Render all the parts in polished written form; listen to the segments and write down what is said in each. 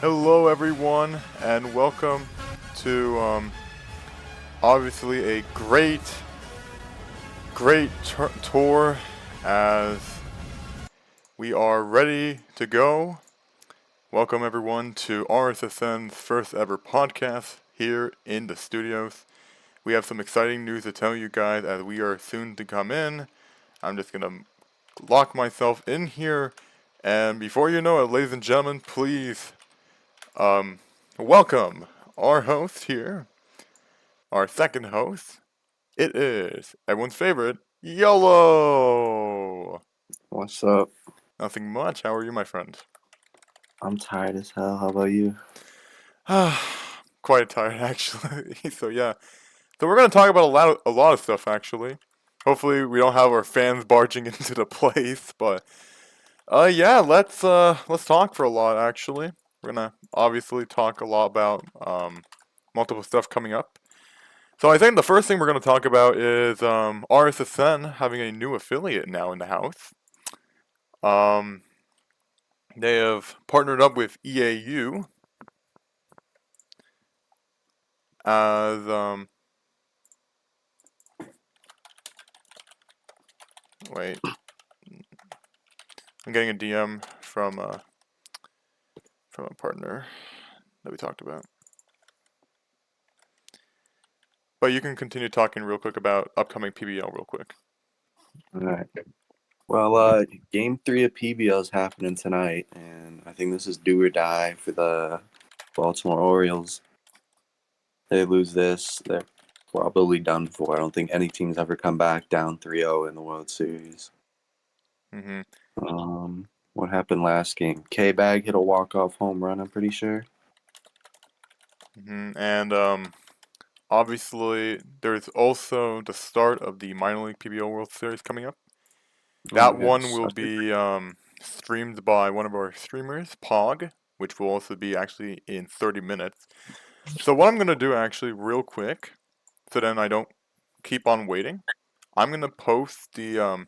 Hello, everyone, and welcome to obviously a great tour as we are ready to go. Welcome, everyone, to RSSN's first ever podcast here in the studios. We have some exciting news to tell you guys as we are soon to come in. I'm just gonna lock myself in here, and before you know it, ladies and gentlemen, please welcome our host here, our second host. It is everyone's favorite, YOLO! What's up? Nothing much. How are you, my friend? I'm tired as hell. How about you? Quite tired, actually. So yeah. So we're gonna talk about a lot of stuff, actually. Hopefully, we don't have our fans barging into the place, but yeah, let's talk for a lot. Actually, we're gonna obviously talk a lot about multiple stuff coming up. So I think the first thing we're going to talk about is RSSN having a new affiliate now in the house. Um, they have partnered up with EAU as wait, I'm getting a DM from a partner that we talked about. But you can continue talking real quick about upcoming PBL real quick. All right. Well, game 3 of PBL is happening tonight, and I think this is do or die for the Baltimore Orioles. They lose this, they're probably done for. I don't think any team's ever come back down 3-0 in the World Series. Mm-hmm. What happened last game? K-Bag hit a walk-off home run, I'm pretty sure. Mm-hmm. And obviously, there's also the start of the minor league PBL World Series coming up. That one will be streamed by one of our streamers, Pog, which will also be actually in 30 minutes. So what I'm going to do actually real quick, so then I don't keep on waiting, I'm going to post the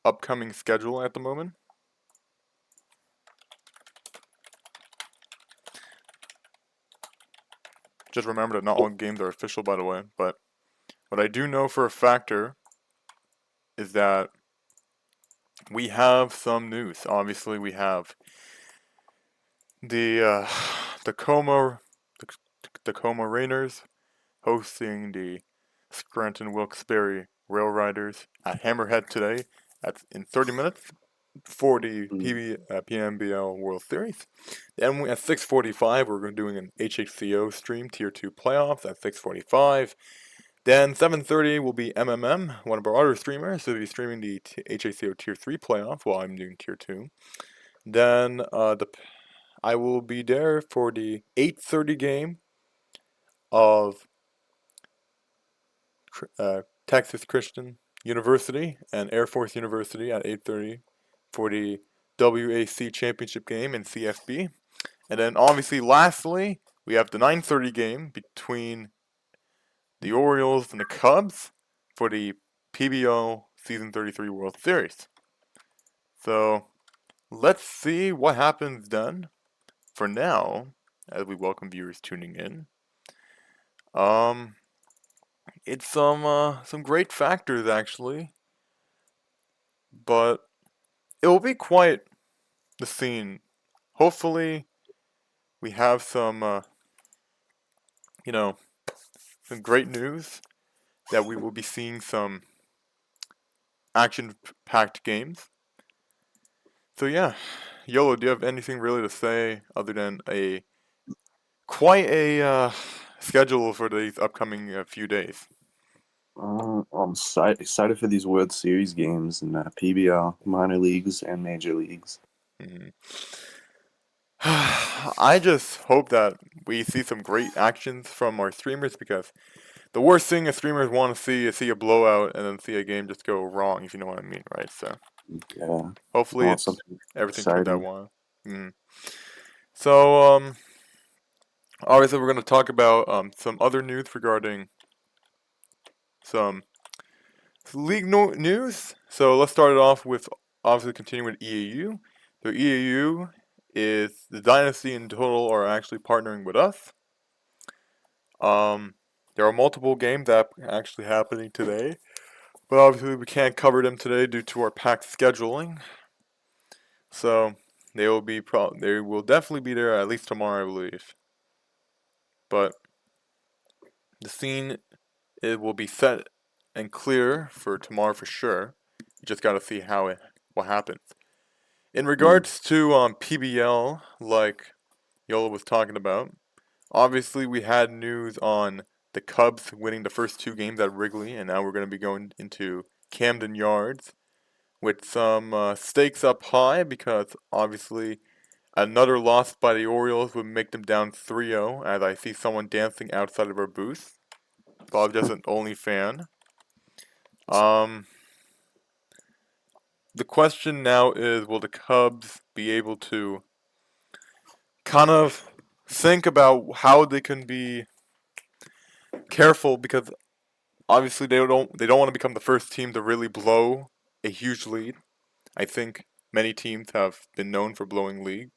upcoming schedule at the moment. Just remember that not all games are official, by the way, but what I do know for a factor is that we have some news. Obviously, we have the Tacoma Rainers hosting the Scranton Wilkes-Barre Rail Riders at Hammerhead today in 30 minutes for the PNBL World Series. Then at 6:45 we're doing an HHCO stream Tier 2 playoffs at 6:45. Then 7:30 will be MMM, one of our other streamers, so we'll be streaming the HHCO Tier 3 playoff while I'm doing Tier 2. Then I will be there for the 8:30 game of Texas Christian University and Air Force University at 8:30 for the WAC championship game in CFB. And then obviously lastly, we have the 9:30 game between the Orioles and the Cubs for the PBO Season 33 World Series. So let's see what happens then. For now, as we welcome viewers tuning in, it's some great factors actually, but it will be quite the scene. Hopefully, we have you know, some great news that we will be seeing some action-packed games. So yeah, YOLO, do you have anything really to say other than quite a schedule for these upcoming few days? I'm excited for these World Series games and PBL, minor leagues and major leagues. Mm-hmm. I just hope that we see some great actions from our streamers because the worst thing a streamers want to see is see a blowout and then see a game just go wrong, if you know what I mean, right? So Yeah, I hopefully want it's something everything turns out exciting. well. Mm. So obviously we're going to talk about some other news regarding some league news. So let's start it off with obviously continuing with EAU. So EAU is the Dynasty in total are actually partnering with us. There are multiple games that are actually happening today, but obviously we can't cover them today due to our packed scheduling. So they will definitely be there at least tomorrow, I believe. But the scene, it will be set and clear for tomorrow for sure. You just got to see what happens. In regards to PBL, like Yola was talking about, obviously we had news on the Cubs winning the first 2 games at Wrigley, and now we're going to be going into Camden Yards with some stakes up high because obviously another loss by the Orioles would make them down 3-0, as I see someone dancing outside of our booth. Bob just an only fan. The question now is, will the Cubs be able to kind of think about how they can be careful, because obviously they don't want to become the first team to really blow a huge lead. I think many teams have been known for blowing leads.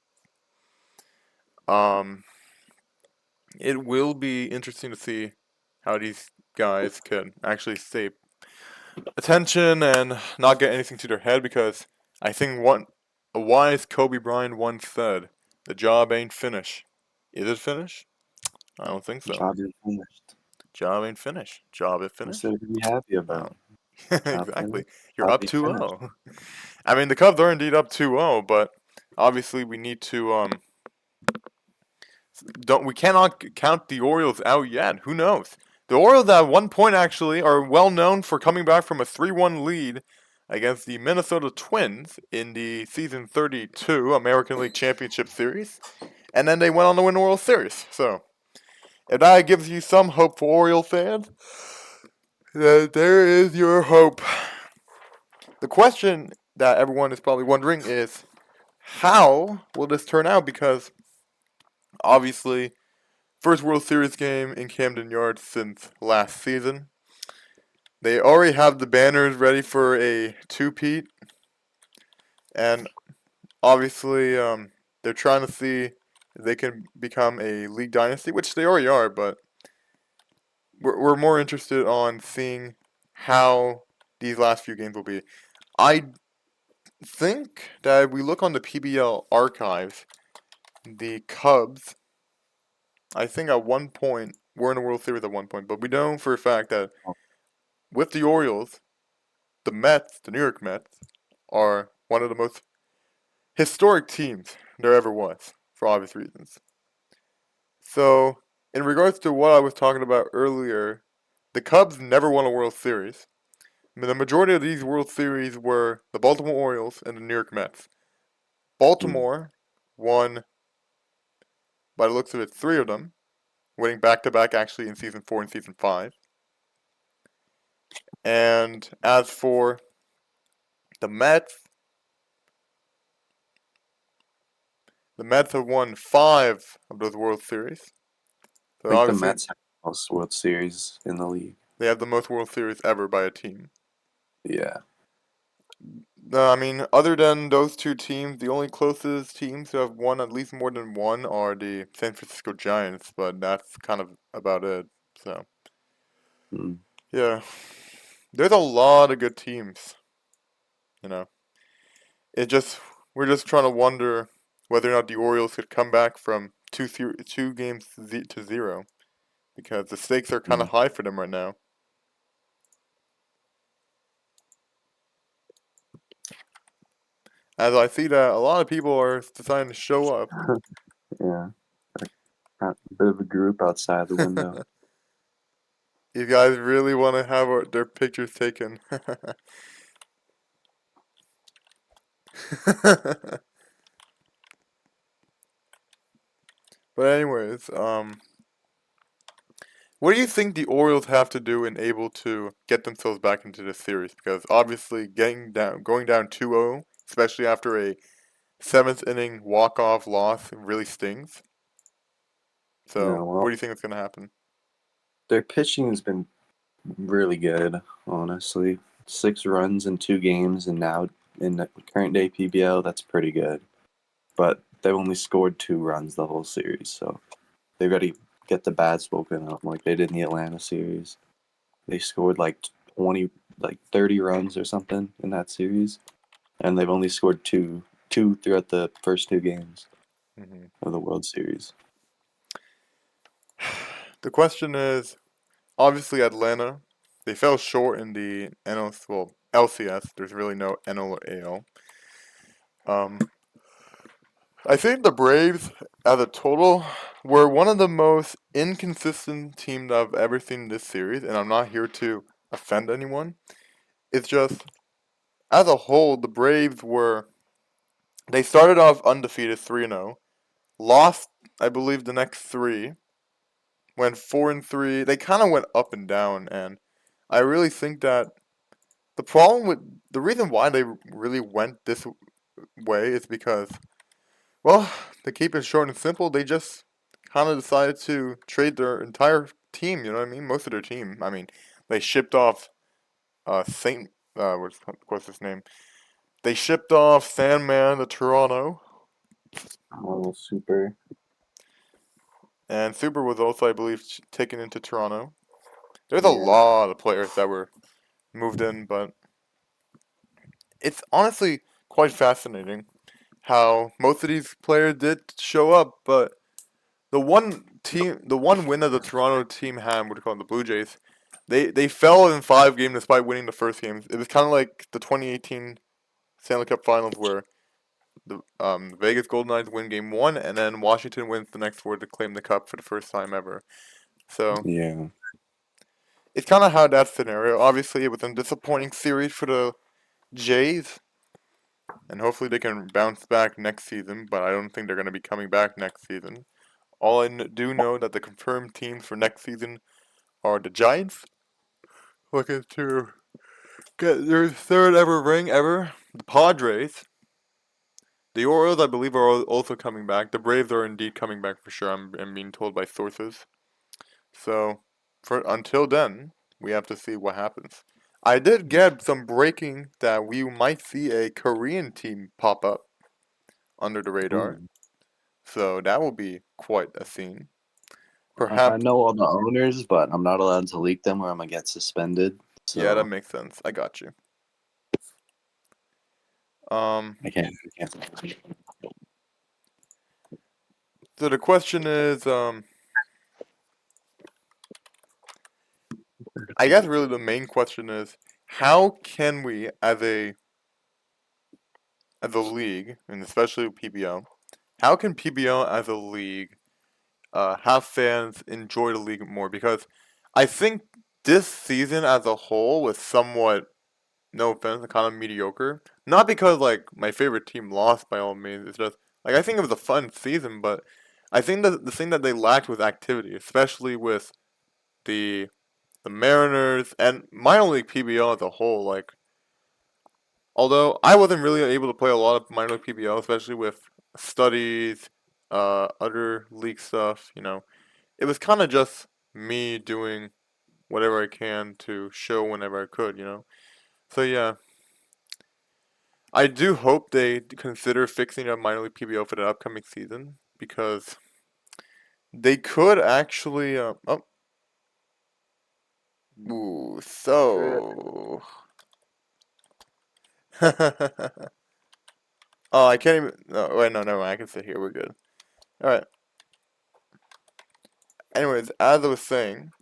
It will be interesting to see how these guys can actually stay attention and not get anything to their head, because I think a wise Kobe Bryant once said, "The job ain't finished." Is it finished? I don't think so. Job is finished. Job ain't finished. Job is What's finished. there to be happy Oh. about? Job Exactly. finished. You're Job up be 2-0. I mean, the Cubs are indeed up 2-0, but obviously we need to we cannot count the Orioles out yet. Who knows? The Orioles at one point actually are well known for coming back from a 3-1 lead against the Minnesota Twins in the season 32 American League Championship Series, and then they went on to win the World Series. So, if that gives you some hope for Oriole fans, there is your hope. The question that everyone is probably wondering is, how will this turn out? Because obviously, first World Series game in Camden Yards since last season. They already have the banners ready for a two-peat, and obviously they're trying to see if they can become a league dynasty, which they already are, but we're more interested on seeing how these last few games will be. I think that if we look on the PBL archives, the Cubs, I think at one point, were in the World Series at one point, but we know for a fact that with the Orioles, the Mets, the New York Mets, are one of the most historic teams there ever was, for obvious reasons. So, in regards to what I was talking about earlier, the Cubs never won a World Series. The majority of these World Series were the Baltimore Orioles and the New York Mets. Baltimore won, by the looks of it, 3 of them, winning back-to-back actually in Season 4 and Season 5. And as for the Mets have won 5 of those World Series. So I think the obviously, Mets have the most World Series in the league. they have the most World Series ever by a team. Yeah. I mean, other than those 2 teams, the only closest teams who have won at least more than one are the San Francisco Giants, but that's kind of about it. So, yeah. There's a lot of good teams, you know. We're just trying to wonder whether or not the Orioles could come back from 2 games to 0, because the stakes are kind of high for them right now. As I see that a lot of people are deciding to show up. Yeah. A bit of a group outside the window. You guys really want to have their pictures taken. But anyways, what do you think the Orioles have to do and able to get themselves back into this series? Because obviously going down 2-0, especially after a 7th inning walk-off loss, really stings. So, Yeah, well, what do you think is going to happen? their pitching has been really good, honestly. 6 runs in 2 games, and now in the current day PBL, that's pretty good. But they've only scored 2 runs the whole series, so they've got to get the bad spoken up like they did in the Atlanta series. They scored like 30 runs or something in that series, and they've only scored two throughout the first 2 games Hmm. of the World Series. The question is, obviously Atlanta, they fell short in the LCS. There's really no NL or AL. I think the Braves, as a total, were one of the most inconsistent teams I've ever seen in this series, and I'm not here to offend anyone. It's just, as a whole, the Braves were. They started off undefeated 3-0, lost, I believe, the next 3, went 4-3. They kind of went up and down, and I really think that the reason why they really went this way is because, well, to keep it short and simple, they just kind of decided to trade their entire team. You know what I mean? Most of their team. I mean, they shipped off Saint. What's his name? They shipped off Sandman to Toronto, Oh, super. and Super was also, I believe, taken into Toronto. There's a Yeah. lot of players that were moved in, but it's honestly quite fascinating how most of these players did show up, but the one win that the Toronto team had, what do you call it, the Blue Jays, they fell in 5 games despite winning the first game. It was kind of like the 2018 Stanley Cup Finals where the Vegas Golden Knights win Game 1 and then Washington wins the next 4 to claim the cup for the first time ever. So Yeah. it's kind of how that scenario. Obviously, it was a disappointing series for the Jays, and hopefully they can bounce back next season. But I don't think they're going to be coming back next season. All I do know that the confirmed teams for next season are the Giants, looking to get their third ever ring ever. The Padres, the Orioles, I believe, are also coming back. The Braves are indeed coming back for sure. I'm being told by sources. So, for until then, we have to see what happens. I did get some breaking that we might see a Korean team pop up under the radar. Ooh. So that will be quite a scene. I Perhaps, know all the owners, but I'm not allowed to leak them or I'm gonna get suspended. yeah, that So makes sense. I got you. Um, I can't. so the question is, I guess really the main question is, how can we, as a league, and especially PBO, how can PBO as a league have fans enjoy the league more? Because I think this season as a whole was somewhat, no offense, kind of mediocre. Not because like my favorite team lost by all means. It's just like I think it was a fun season, but I think that the thing that they lacked was activity, especially with the the Mariners and minor league PBL as a whole. Like, although I wasn't really able to play a lot of minor league PBL, especially with studies, other league stuff. It was kind of just me doing whatever I can to show whenever I could. So yeah, I do hope they consider fixing up minor league PBL for the upcoming season because they could actually. Ooh, so. Oh, I can't even. No, wait, no, never mind. I can sit here. We're good. All right. Anyways, as I was saying,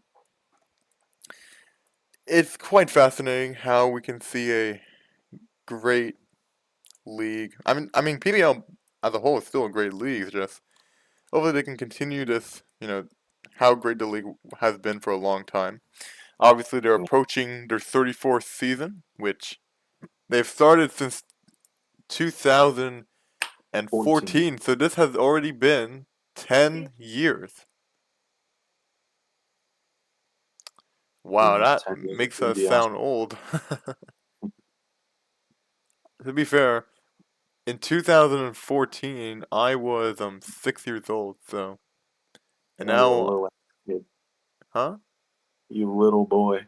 it's quite fascinating how we can see a great league. I mean, PBL as a whole is still a great league. It's just hopefully they can continue this. How great the league has been for a long time. Obviously, they're approaching their 34th season, which they've started since 14. 2014. So this has already been 10 years. Wow, Yeah, that 10 years of makes us PBL. sound old. To be fair, in 2014, I was 6 years old. So, and Yeah, you're a now, little kid. huh? You little boy.